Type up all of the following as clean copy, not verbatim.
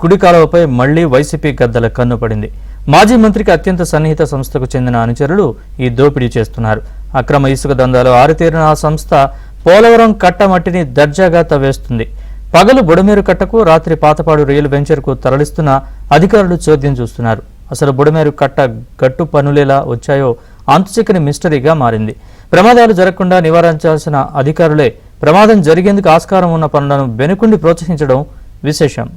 కుడి కాలువపై మళ్లీ వైసీపీ గద్దల కన్ను పడింది. మాజీ మంత్రికి అత్యంత సన్నిహిత సంస్థకు చెందిన అనుచరులు ఈ దోపిడీ చేస్తున్నారు. అక్రమ ఇసుక దందాలో ఆరితేరిన ఆ సంస్థ పోలవరం కట్ట మట్టిని దర్జాగా తవ్వేస్తుంది. పగలు బుడమేరు కట్టకు, రాత్రి పాతపాడు రియల్ వెంచర్కు తరలిస్తున్న అధికారులు చోద్యం చూస్తున్నారు. అసలు బుడమేరు కట్ట గట్టు పనులేలా వచ్చాయో అంతుచిక్కని మిస్టరీగా మారింది. ప్రమాదాలు జరగకుండా నివారించాల్సిన అధికారులే ప్రమాదం జరిగేందుకు ఆస్కారం ఉన్న పనులను వెనుకుండి ప్రోత్సహించడం విశేషం.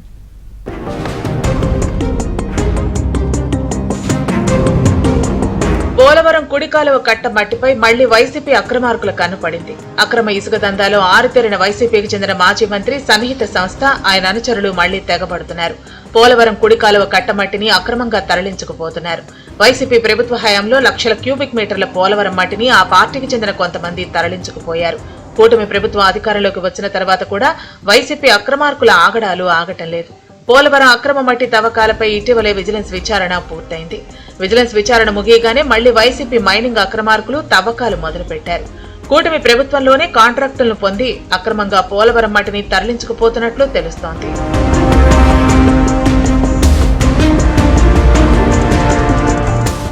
పోలవరం కుడి కాలువ కట్ట మట్టిపై మళ్లీ వైసీపీ అక్రమార్కుల కన్నుపడింది. అక్రమ ఇసుక దందాలో ఆరితేరిన వైసీపీకి చెందిన మాజీ మంత్రి సన్నిహిత సంస్థ, ఆయన అనుచరులు మళ్లీ తెగబడుతున్నారు. పోలవరం కుడి కాలువ కట్ట మట్టిని అక్రమంగా తరలించుకుపోతున్నారు. వైసీపీ ప్రభుత్వ హయాంలో లక్షల క్యూబిక్ మీటర్ల పోలవరం మట్టిని ఆ పార్టీకి చెందిన కొంతమంది తరలించుకుపోయారు. కూటమి ప్రభుత్వం అధికారంలోకి వచ్చిన తర్వాత కూడా వైసీపీ అక్రమార్కుల ఆగడాలు ఆగటం లేదు. పోలవరం అక్రమ మట్టి తవ్వకాలపై ఇటీవలే విజిలెన్స్ విచారణ పూర్తయింది. విజిలెన్స్ విచారణ ముగియగానే మళ్లీ వైసీపీ మైనింగ్ అక్రమార్కులు తవ్వకాలు మొదలుపెట్టారు. కూటమి ప్రభుత్వంలోనే కాంట్రాక్టులను పొంది అక్రమంగా పోలవరం మట్టిని తరలించుకుపోతున్నట్లు తెలుస్తోంది.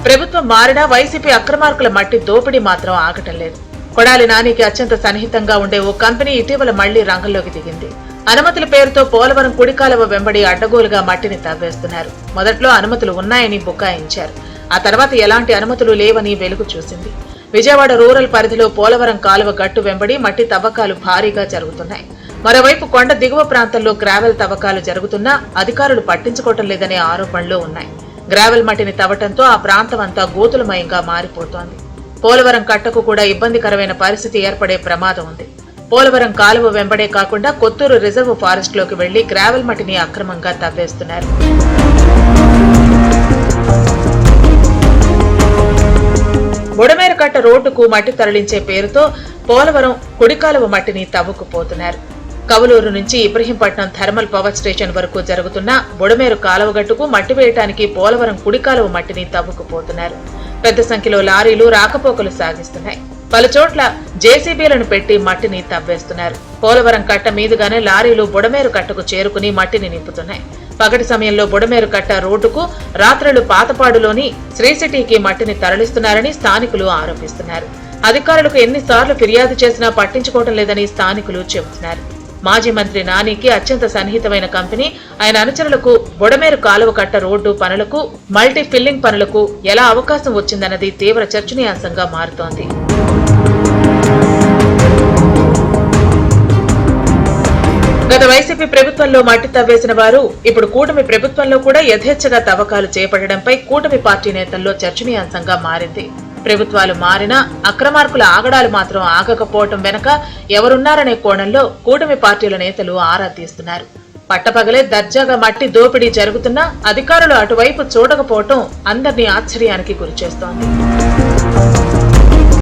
ప్రభుత్వం మారినా వైసీపీ అక్రమార్కుల మట్టి దోపిడీ మాత్రం ఆగటం లేదు. కొడాలి నానికి అత్యంత సన్నిహితంగా ఉండే ఓ కంపెనీ ఇటీవల మళ్లీ రంగంలోకి దిగింది. అనుమతుల పేరుతో పోలవరం కుడికాలువ వెంబడి అడ్డగోలుగా మట్టిని తవ్వేస్తున్నారు. మొదట్లో అనుమతులు ఉన్నాయని బుకాయించారు. ఆ తర్వాత ఎలాంటి అనుమతులు లేవని వెలుగు చూసింది. విజయవాడ రూరల్ పరిధిలో పోలవరం కాలువ గట్టు వెంబడి మట్టి తవ్వకాలు భారీగా జరుగుతున్నాయి. మరోవైపు కొండ దిగువ ప్రాంతంలో గ్రావెల్ తవ్వకాలు జరుగుతున్నా అధికారులు పట్టించుకోవటం లేదనే ఆరోపణలు ఉన్నాయి. గ్రావెల్ మట్టిని తవ్వటంతో ఆ ప్రాంతం అంతా గోతులమయంగా మారిపోతోంది. పోలవరం కట్టకు కూడా ఇబ్బందికరమైన పరిస్థితి ఏర్పడే ప్రమాదం ఉంది. పోలవరం కాలువ వెంబడే కాకుండా కొత్తూరు రిజర్వ్ ఫారెస్ట్ లోకి వెళ్లి గ్రావెల్ మట్టిని అక్రమంగా తవ్వేస్తున్నారు. బుడమేరు కట్ట రోడ్డుకు మట్టి తరలించే పేరుతో పోలవరం కుడికాలువ మట్టిని తవ్వుకుపోతున్నారు. కవులూరు నుంచి ఇబ్రహీంపట్నం థర్మల్ పవర్ స్టేషన్ వరకు జరుగుతున్న బుడమేరు కాలువగట్టుకు మట్టి వేయటానికి పోలవరం కుడికాలువ మట్టిని తవ్వుకుపోతున్నారు. పెద్ద సంఖ్యలో లారీలు రాకపోకలు సాగిస్తున్నాయి. పలుచోట్ల జేసీబీలను పెట్టి మట్టిని తవ్వేస్తున్నారు. పోలవరం కట్ట మీదుగానే లారీలు బుడమేరు కట్టకు చేరుకుని మట్టిని నింపుతున్నాయి. పగటి సమయంలో బుడమేరు కట్ట రోడ్డుకు, రాత్రులు పాతపాడులోని శ్రీసిటీకి మట్టిని తరలిస్తున్నారని స్థానికులు ఆరోపిస్తున్నారు. అధికారులకు ఎన్నిసార్లు ఫిర్యాదు చేసినా పట్టించుకోవడం లేదని స్థానికులు చెబుతున్నారు. మాజీ మంత్రి నానికి అత్యంత సన్నిహితమైన కంపెనీ, ఆయన అనుచరులకు బుడమేరు కాలువ కట్ట రోడ్డు పనులకు, మల్టీ ఫిల్లింగ్ పనులకు ఎలా అవకాశం వచ్చిందన్నది తీవ్ర చర్చనీయాంశంగా మారుతోంది. గత వైసీపీ ప్రభుత్వంలో మట్టి తవ్వేసిన వారు ఇప్పుడు కూటమి ప్రభుత్వంలో కూడా యథేచ్ఛగా తవ్వకాలు చేపట్టడంపై కూటమి పార్టీ నేతల్లో చర్చనీయాంశంగా మారింది. ప్రభుత్వాలు మారినా అక్రమార్కుల ఆగడాలు మాత్రం ఆగకపోవటం వెనక ఎవరున్నారనే కోణంలో కూటమి పార్టీల నేతలు ఆరా తీస్తున్నారు. పట్టపగలే దర్జాగా మట్టి దోపిడీ జరుగుతున్నా అధికారులు అటువైపు చూడకపోవటం అందరినీ ఆశ్చర్యానికి గురిచేస్తోంది.